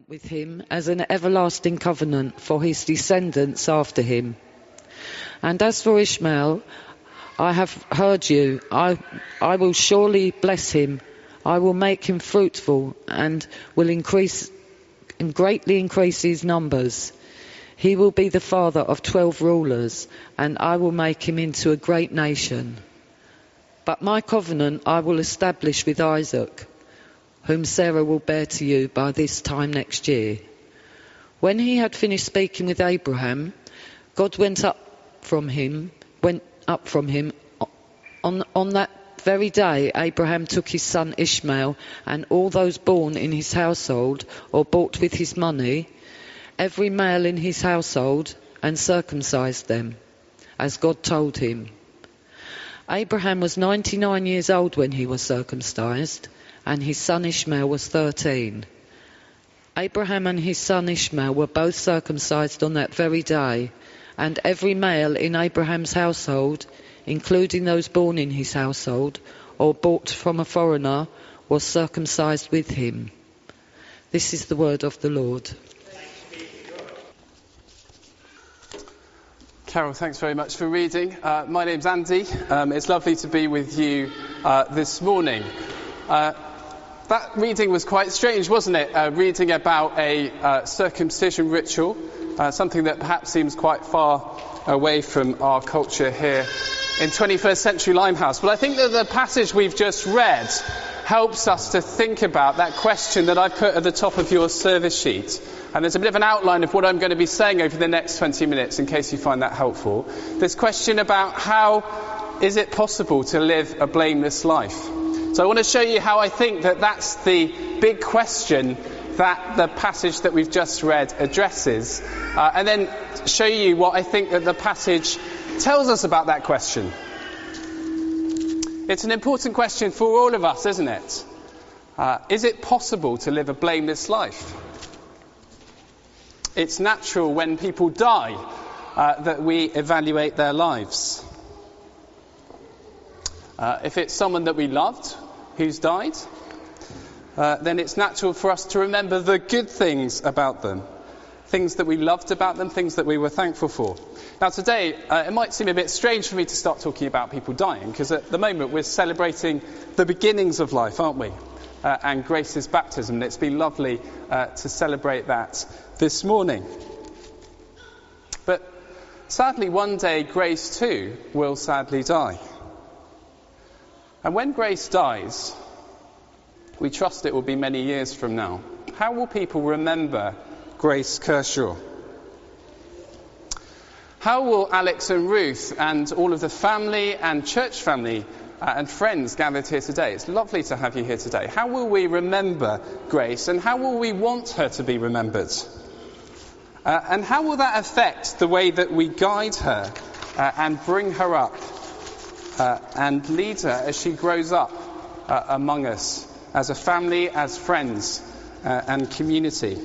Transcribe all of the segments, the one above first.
with him as an everlasting covenant for his descendants after him. And as for Ishmael, I have heard you. I will surely bless him. I will make him fruitful and will greatly increase his numbers. He will be the father of 12 rulers, and I will make him into a great nation. But my covenant I will establish with Isaac, whom Sarah will bear to you by this time next year. When he had finished speaking with Abraham, God went up from him. On that very day, Abraham took his son Ishmael and all those born in his household or bought with his money, every male in his household, and circumcised them, as God told him. Abraham was 99 years old when he was circumcised, and his son Ishmael was 13. Abraham and his son Ishmael were both circumcised on that very day, and every male in Abraham's household, including those born in his household or bought from a foreigner, was circumcised with him. This is the word of the Lord. Carol, thanks very much for reading. My name's Andy. It's lovely to be with you this morning. That reading was quite strange, wasn't it? Reading about a circumcision ritual, something that perhaps seems quite far away from our culture here in 21st century Limehouse. But I think that the passage we've just read helps us to think about that question that I put at the top of your service sheet. And there's a bit of an outline of what I'm going to be saying over the next 20 minutes, in case you find that helpful. This question about how is it possible to live a blameless life? So I want to show you how I think that that's the big question that the passage that we've just read addresses, and then show you what I think that the passage tells us about that question. It's an important question for all of us, isn't it? Is it possible to live a blameless life? It's natural when people die that we evaluate their lives. If it's someone that we loved who's died, then it's natural for us to remember the good things about them, things that we loved about them, things that we were thankful for. Now today, it might seem a bit strange for me to start talking about people dying, because at the moment we're celebrating the beginnings of life, aren't we? And Grace's baptism, and it's been lovely to celebrate that this morning. But sadly, one day Grace too will sadly die. And when Grace dies, we trust it will be many years from now. How will people remember Grace Kershaw? How will Alex and Ruth and all of the family and church family and friends gathered here today? It's lovely to have you here today. How will we remember Grace, and how will we want her to be remembered? And how will that affect the way that we guide her and bring her up and lead her as she grows up among us as a family, as friends and community?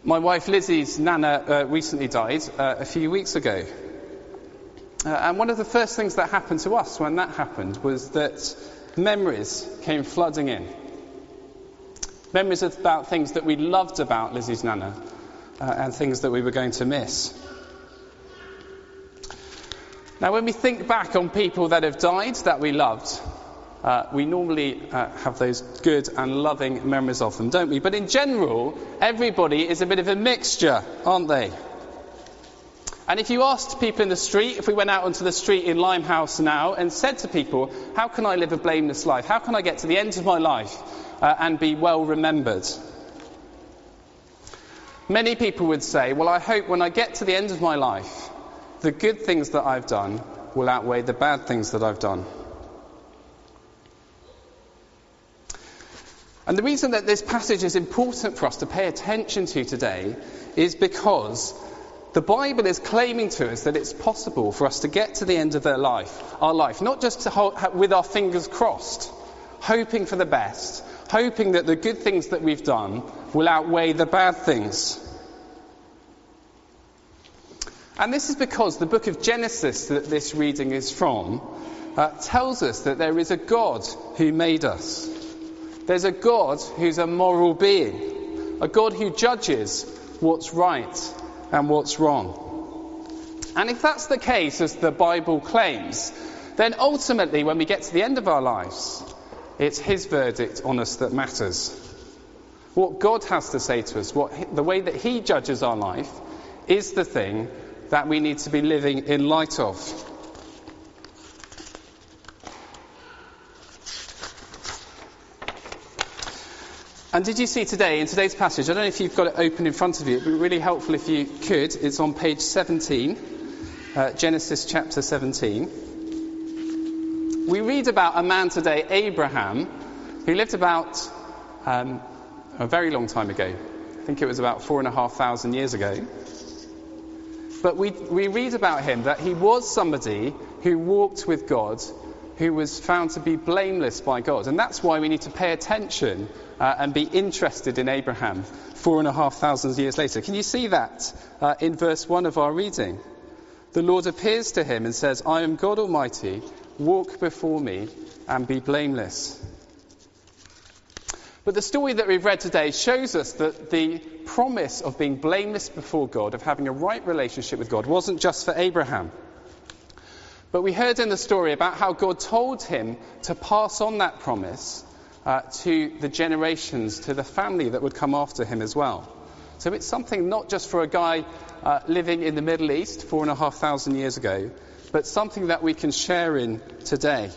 My wife Lizzie's nana recently died a few weeks ago. And one of the first things that happened to us when that happened was that memories came flooding in. Memories about things that we loved about Lizzie's nana and things that we were going to miss. Now, when we think back on people that have died that we loved, we normally have those good and loving memories of them, don't we? But in general, everybody is a bit of a mixture, aren't they? And if you asked people in the street, if we went out onto the street in Limehouse now and said to people, how can I live a blameless life? How can I get to the end of my life and be well remembered? Many people would say, well, I hope when I get to the end of my life, the good things that I've done will outweigh the bad things that I've done. And the reason that this passage is important for us to pay attention to today is because the Bible is claiming to us that it's possible for us to get to the end of our life, not just to hold, with our fingers crossed, hoping for the best, hoping that the good things that we've done will outweigh the bad things. And this is because the book of Genesis that this reading is from tells us that there is a God who made us. There's a God who's a moral being, a God who judges what's right and what's wrong. And if that's the case, as the Bible claims, then ultimately when we get to the end of our lives, it's his verdict on us that matters. What God has to say to us, the way that he judges our life, is the thing that we need to be living in light of. And did you see today, in today's passage, I don't know if you've got it open in front of you, it would be really helpful if you could. It's on page 17, Genesis chapter 17. We read about a man today, Abraham, who lived about a very long time ago. I think it was about 4,500 years ago. But we read about him that he was somebody who walked with God, who was found to be blameless by God. And that's why we need to pay attention and be interested in Abraham 4,500 years later. Can you see that in verse 1 of our reading? The Lord appears to him and says, I am God Almighty, walk before me and be blameless. But the story that we've read today shows us that the promise of being blameless before God, of having a right relationship with God, wasn't just for Abraham. But we heard in the story about how God told him to pass on that promise to the generations, to the family that would come after him as well. So it's something not just for a guy living in the Middle East 4,500 years ago, but something that we can share in today.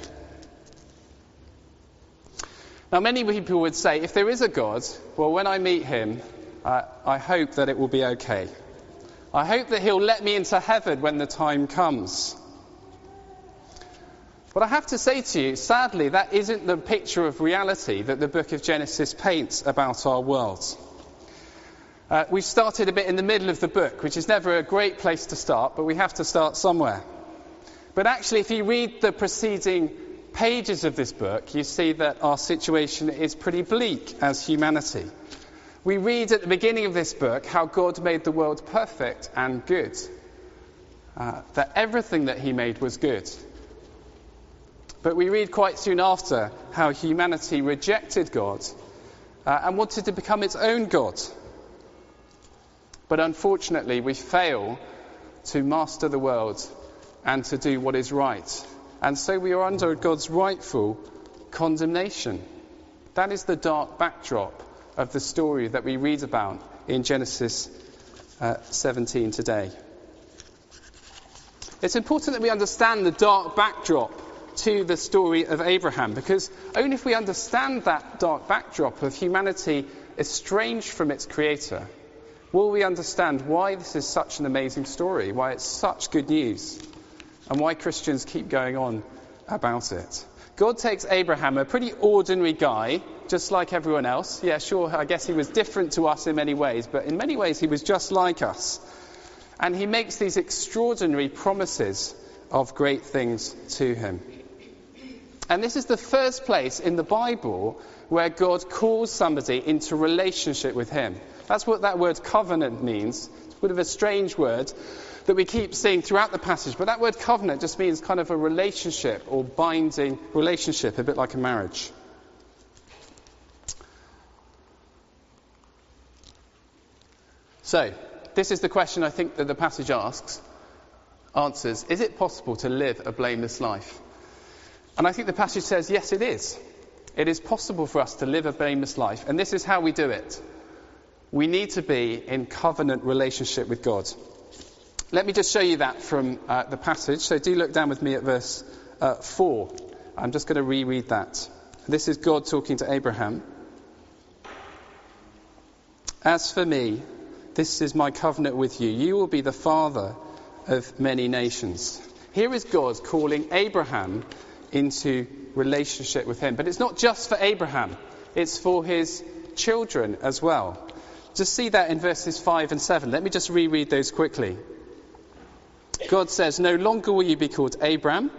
Now, many people would say, if there is a God, well, when I meet him, I hope that it will be okay. I hope that he'll let me into heaven when the time comes. But I have to say to you, sadly, that isn't the picture of reality that the book of Genesis paints about our world. We've started a bit in the middle of the book, which is never a great place to start, but we have to start somewhere. But actually, if you read the preceding pages of this book, you see that our situation is pretty bleak as humanity. We read at the beginning of this book how God made the world perfect and good, that everything that he made was good. But we read quite soon after how humanity rejected God and wanted to become its own God. But unfortunately, we fail to master the world and to do what is right. And so we are under God's rightful condemnation. That is the dark backdrop of the story that we read about in Genesis 17 today. It's important that we understand the dark backdrop to the story of Abraham, because only if we understand that dark backdrop of humanity estranged from its creator, will we understand why this is such an amazing story, why it's such good news, and why Christians keep going on about it. God takes Abraham, a pretty ordinary guy, just like everyone else. Yeah, sure, I guess he was different to us in many ways, but in many ways he was just like us. And he makes these extraordinary promises of great things to him. And this is the first place in the Bible where God calls somebody into relationship with him. That's what that word covenant means. It's a bit of a strange word that we keep seeing throughout the passage, but that word covenant just means kind of a relationship or binding relationship, a bit like a marriage. So, this is the question I think that the passage answers. Is it possible to live a blameless life? And I think the passage says, yes, it is. It is possible for us to live a blameless life, and this is how we do it. We need to be in covenant relationship with God. Let me just show you that from the passage. So do look down with me at verse 4. I'm just going to reread that. This is God talking to Abraham. As for me, this is my covenant with you. You will be the father of many nations. Here is God calling Abraham into relationship with him. But it's not just for Abraham. It's for his children as well. Just see that in verses 5 and 7. Let me just reread those quickly. God says, no longer will you be called Abram.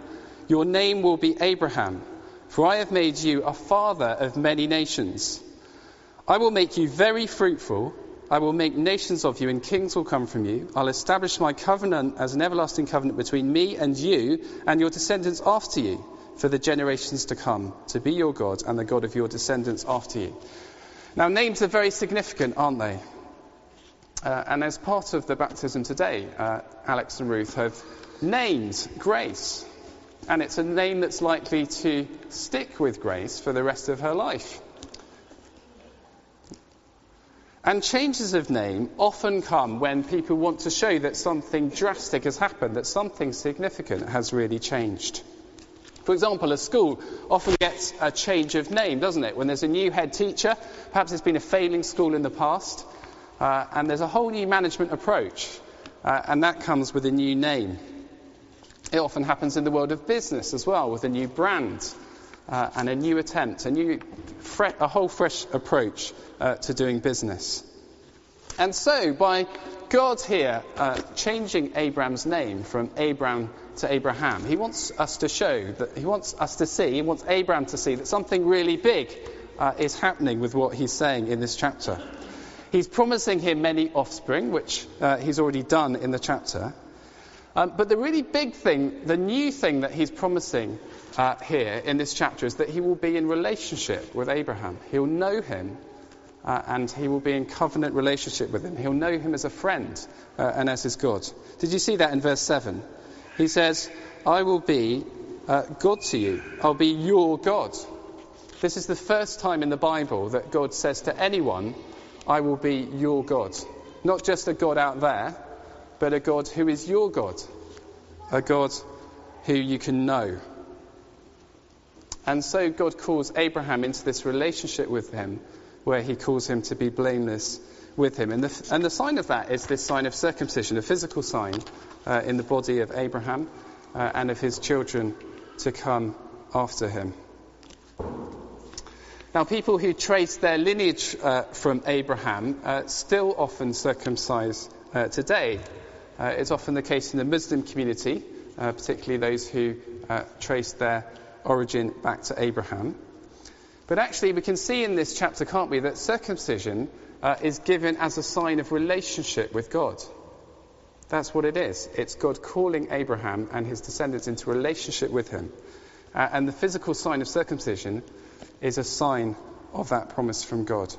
Your name will be Abraham. For I have made you a father of many nations. I will make you very fruitful. I will make nations of you, and kings will come from you. I'll establish my covenant as an everlasting covenant between me and you and your descendants after you, for the generations to come, to be your God and the God of your descendants after you. Now, names are very significant, aren't they? And as part of the baptism today, Alex and Ruth have named Grace. And it's a name that's likely to stick with Grace for the rest of her life. And changes of name often come when people want to show that something drastic has happened, that something significant has really changed. For example, a school often gets a change of name, doesn't it? When there's a new head teacher, perhaps it's been a failing school in the past, and there's a whole new management approach, and that comes with a new name. It often happens in the world of business as well, with a new brand and a new attempt, a whole fresh approach to doing business. And so, by God here changing Abraham's name from Abram to Abraham, he wants us to show that he wants Abraham to see that something really big is happening with what he's saying in this chapter. He's promising him many offspring, which he's already done in the chapter. But the really big thing, the new thing that he's promising here in this chapter is that he will be in relationship with Abraham. He'll know him and he will be in covenant relationship with him. He'll know him as a friend and as his God. Did you see that in verse 7? He says, I will be God to you. I'll be your God. This is the first time in the Bible that God says to anyone, I will be your God. Not just a God out there, but a God who is your God, a God who you can know. And so God calls Abraham into this relationship with him, where he calls him to be blameless with him. And the sign of that is this sign of circumcision, a physical sign in the body of Abraham and of his children to come after him. Now, people who trace their lineage from Abraham still often circumcise today. It's often the case in the Muslim community, particularly those who trace their origin back to Abraham. But actually, we can see in this chapter, can't we, that circumcision is given as a sign of relationship with God. That's what it is. It's God calling Abraham and his descendants into relationship with him. And the physical sign of circumcision is a sign of that promise from God.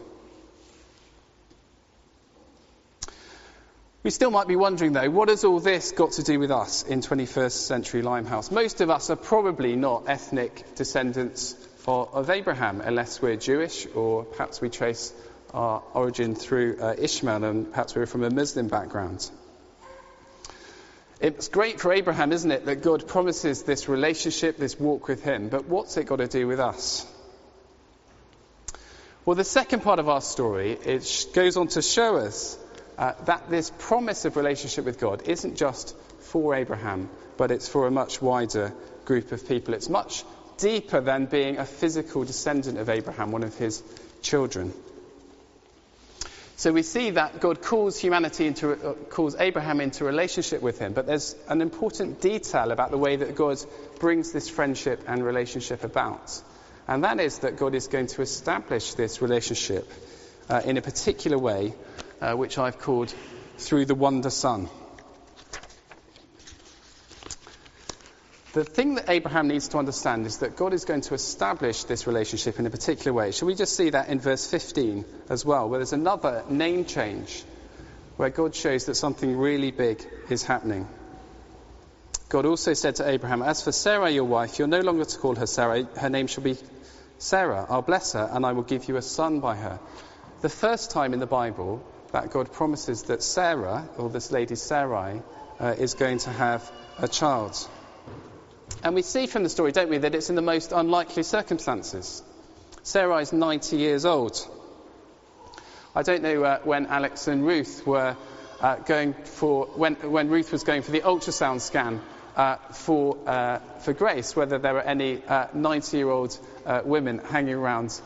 We still might be wondering, though, what has all this got to do with us in 21st century Limehouse? Most of us are probably not ethnic descendants of Abraham, unless we're Jewish, or perhaps we trace our origin through Ishmael, and perhaps we're from a Muslim background. It's great for Abraham, isn't it, that God promises this relationship, this walk with him, but what's it got to do with us? Well, the second part of our story, it goes on to show us that this promise of relationship with God isn't just for Abraham, but it's for a much wider group of people. It's much deeper than being a physical descendant of Abraham, one of his children. So we see that God calls Abraham into relationship with him, but there's an important detail about the way that God brings this friendship and relationship about. And that is that God is going to establish this relationship in a particular way, which I've called through the wonder son. The thing that Abraham needs to understand is that God is going to establish this relationship in a particular way. Shall we just see that in verse 15 as well, where there's another name change, where God shows that something really big is happening. God also said to Abraham, as for Sarah, your wife, you're no longer to call her Sarah. Her name shall be Sarah. I'll bless her, and I will give you a son by her. The first time in the Bible that God promises that Sarah, or this lady Sarai, is going to have a child. And we see from the story, don't we, that it's in the most unlikely circumstances. Sarai is 90 years old. I don't know when Alex and Ruth were when Ruth was going for the ultrasound scan for Grace, whether there were any 90-year-old women hanging around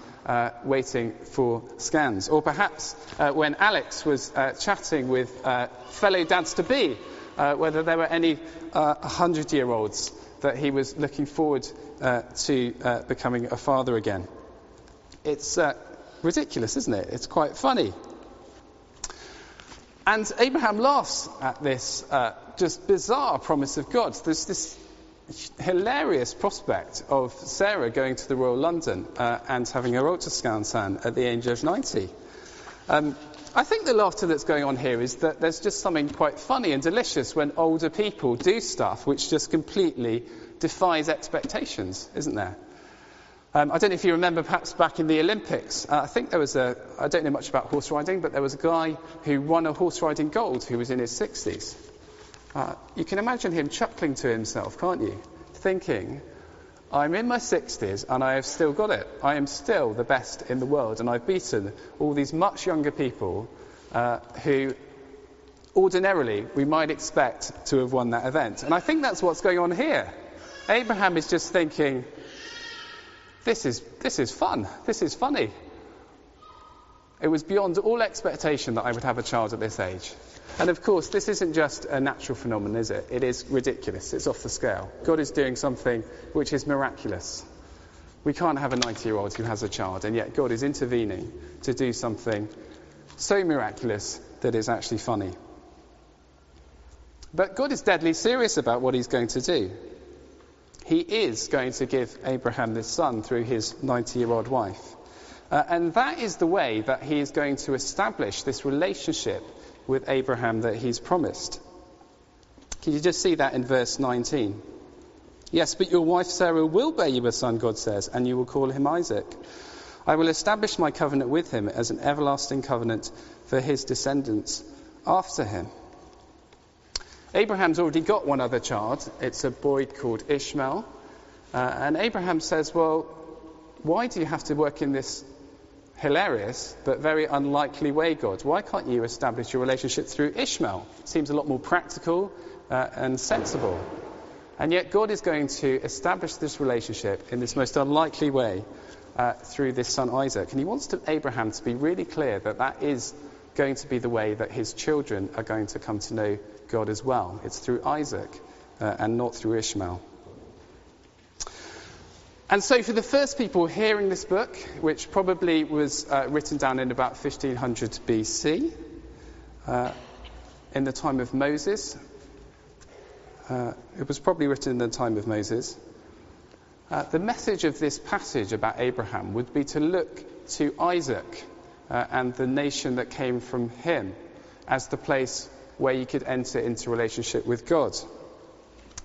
waiting for scans. Or perhaps when Alex was chatting with fellow dads-to-be, whether there were any 100-year-olds that he was looking forward to becoming a father again. It's ridiculous, isn't it? It's quite funny. And Abraham laughs at this just bizarre promise of God. There's this hilarious prospect of Sarah going to the Royal London and having her ultrasound done at the age of 90. I think the laughter that's going on here is that there's just something quite funny and delicious when older people do stuff which just completely defies expectations, isn't there? I don't know if you remember perhaps back in the Olympics, I think there was I don't know much about horse riding, but there was a guy who won a horse riding gold who was in his 60s. You can imagine him chuckling to himself, can't you? Thinking, I'm in my 60s and I have still got it. I am still the best in the world, and I've beaten all these much younger people who ordinarily we might expect to have won that event. And I think that's what's going on here. Abraham is just thinking, this is fun. This is funny. It was beyond all expectation that I would have a child at this age. And of course, this isn't just a natural phenomenon, is it? It is ridiculous. It's off the scale. God is doing something which is miraculous. We can't have a 90-year-old who has a child, and yet God is intervening to do something so miraculous that it's actually funny. But God is deadly serious about what he's going to do. He is going to give Abraham this son through his 90-year-old wife. And that is the way that he is going to establish this relationship with Abraham that he's promised. Can you just see that in verse 19? Yes, but your wife Sarah will bear you a son, God says, and you will call him Isaac. I will establish my covenant with him as an everlasting covenant for his descendants after him. Abraham's already got one other child. It's a boy called Ishmael. And Abraham says, well, why do you have to work in this hilarious but very unlikely way, God? Why can't you establish your relationship through Ishmael? It seems a lot more practical and sensible. And yet God is going to establish this relationship in this most unlikely way through this son Isaac. And he wants Abraham to be really clear that that is going to be the way that his children are going to come to know God as well. It's through Isaac and not through Ishmael. And so for the first people hearing this book, which probably was written down in about 1500 BC, in the time of Moses, it was probably written in the time of Moses, the message of this passage about Abraham would be to look to Isaac and the nation that came from him as the place where you could enter into relationship with God.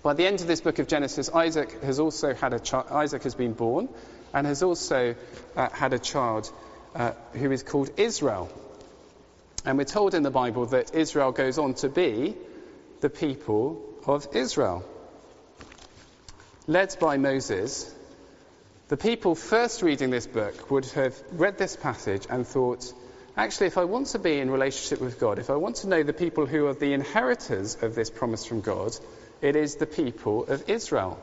By the end of this book of Genesis, Isaac has also had a child. Isaac has been born and has also had a child who is called Israel. And we're told in the Bible that Israel goes on to be the people of Israel. Led by Moses, the people first reading this book would have read this passage and thought, actually, if I want to be in relationship with God, if I want to know the people who are the inheritors of this promise from God, it is the people of Israel.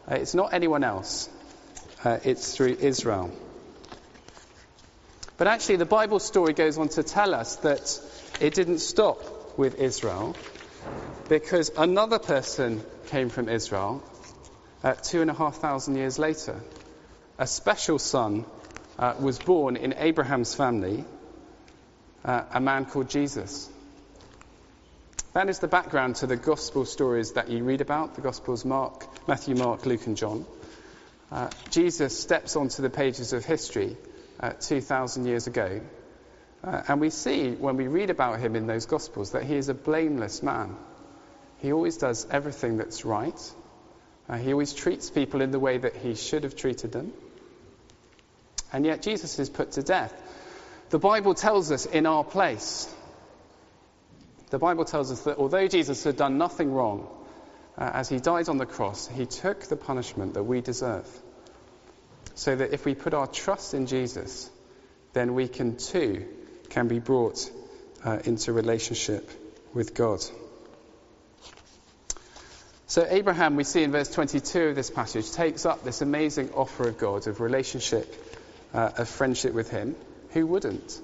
It's not anyone else. It's through Israel. But actually, the Bible story goes on to tell us that it didn't stop with Israel, because another person came from Israel 2,500 years later. A special son was born in Abraham's family, a man called Jesus. That is the background to the gospel stories that you read about, the gospels Matthew, Mark, Luke and John. Jesus steps onto the pages of history 2,000 years ago. And we see when we read about him in those gospels that he is a blameless man. He always does everything that's right. He always treats people in the way that he should have treated them. And yet Jesus is put to death. The Bible tells us in our place. The Bible tells us that although Jesus had done nothing wrong, as he died on the cross, he took the punishment that we deserve. So that if we put our trust in Jesus, then we can be brought into relationship with God. So Abraham, we see in verse 22 of this passage, takes up this amazing offer of God of relationship, of friendship with him. Who wouldn't?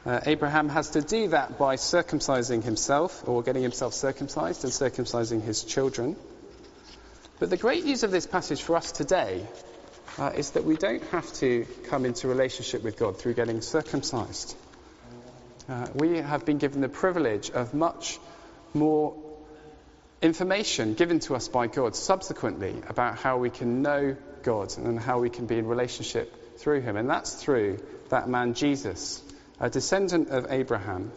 Abraham has to do that by circumcising himself, or getting himself circumcised and circumcising his children. But the great news of this passage for us today is that we don't have to come into relationship with God through getting circumcised. We have been given the privilege of much more information given to us by God subsequently about how we can know God and how we can be in relationship through him. And that's through that man Jesus, a descendant of Abraham,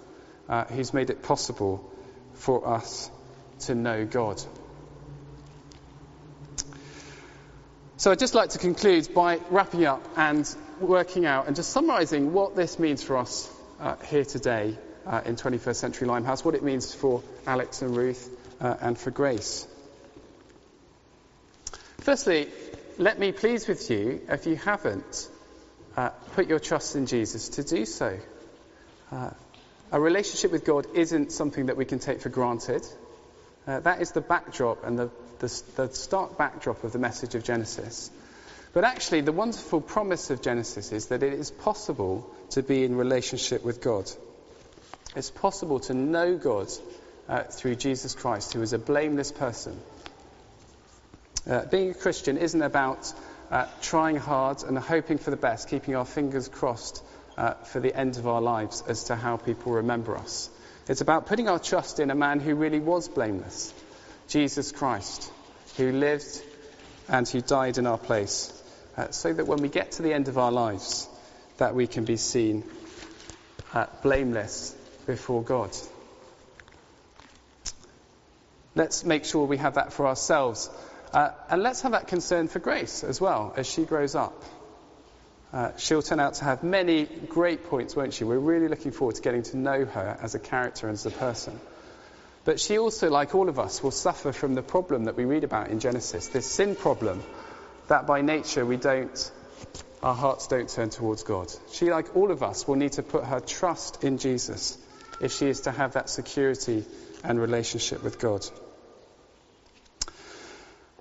who's made it possible for us to know God. So I'd just like to conclude by wrapping up and working out and just summarising what this means for us here today in 21st Century Limehouse, what it means for Alex and Ruth and for Grace. Firstly, let me plead with you, if you haven't put your trust in Jesus, to do so. A relationship with God isn't something that we can take for granted. That is the backdrop and the stark backdrop of the message of Genesis. But actually, the wonderful promise of Genesis is that it is possible to be in relationship with God. It's possible to know God through Jesus Christ, who is a blameless person. Being a Christian isn't about trying hard and hoping for the best, keeping our fingers crossed for the end of our lives as to how people remember us. It's about putting our trust in a man who really was blameless, Jesus Christ, who lived and who died in our place, so that when we get to the end of our lives, that we can be seen blameless before God. Let's make sure we have that for ourselves. And let's have that concern for Grace as well as she grows up. She'll turn out to have many great points, won't she? We're really looking forward to getting to know her as a character and as a person. But she also, like all of us, will suffer from the problem that we read about in Genesis, this sin problem that by nature our hearts don't turn towards God. She, like all of us, will need to put her trust in Jesus if she is to have that security and relationship with God.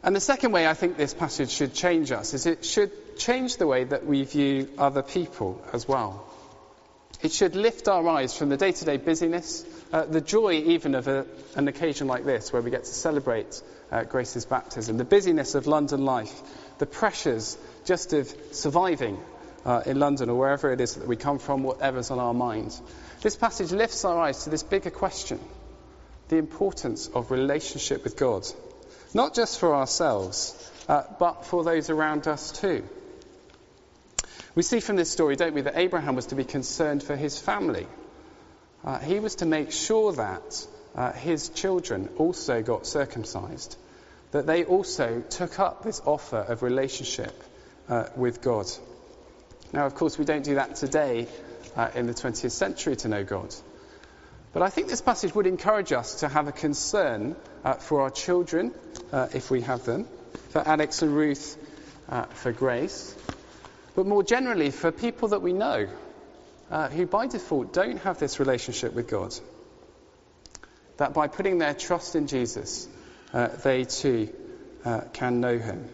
And the second way I think this passage should change us is it should change the way that we view other people as well. It should lift our eyes from the day-to-day busyness, the joy even of an occasion like this where we get to celebrate Grace's baptism, the busyness of London life, the pressures just of surviving in London or wherever it is that we come from, whatever's on our mind. This passage lifts our eyes to this bigger question, the importance of relationship with God. Not just for ourselves, but for those around us too. We see from this story, don't we, that Abraham was to be concerned for his family. He was to make sure that his children also got circumcised, that they also took up this offer of relationship with God. Now, of course, we don't do that today in the 20th century to know God. But I think this passage would encourage us to have a concern for our children, if we have them, for Alex and Ruth, for Grace, but more generally for people that we know who by default don't have this relationship with God. That by putting their trust in Jesus, they too can know him.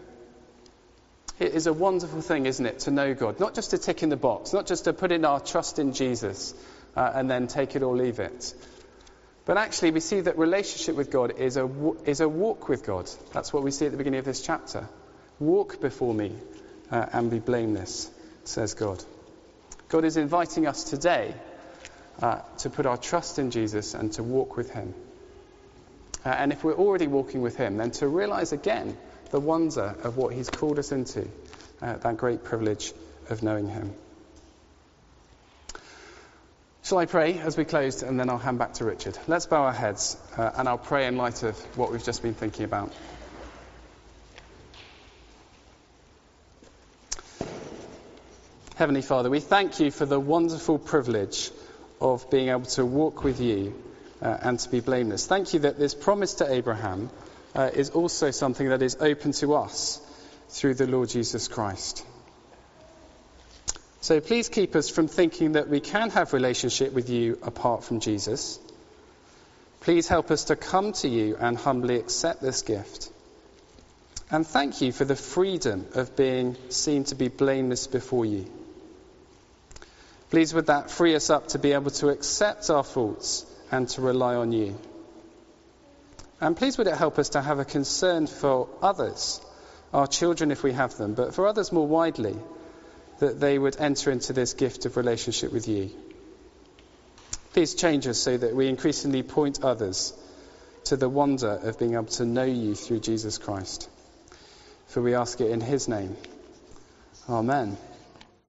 It is a wonderful thing, isn't it, to know God, not just to tick in the box, not just to put in our trust in Jesus and then take it or leave it. But actually we see that relationship with God is a walk with God. That's what we see at the beginning of this chapter. Walk before me and be blameless, says God. God is inviting us today to put our trust in Jesus and to walk with him. And if we're already walking with him, then to realise again the wonder of what he's called us into, that great privilege of knowing him. Shall I pray as we close, and then I'll hand back to Richard. Let's bow our heads, and I'll pray in light of what we've just been thinking about. Heavenly Father, we thank you for the wonderful privilege of being able to walk with you and to be blameless. Thank you that this promise to Abraham is also something that is open to us through the Lord Jesus Christ. So please keep us from thinking that we can have relationship with you apart from Jesus. Please help us to come to you and humbly accept this gift. And thank you for the freedom of being seen to be blameless before you. Please would that free us up to be able to accept our faults and to rely on you. And please would it help us to have a concern for others, our children if we have them, but for others more widely, that they would enter into this gift of relationship with you. Please change us so that we increasingly point others to the wonder of being able to know you through Jesus Christ. For we ask it in his name. Amen.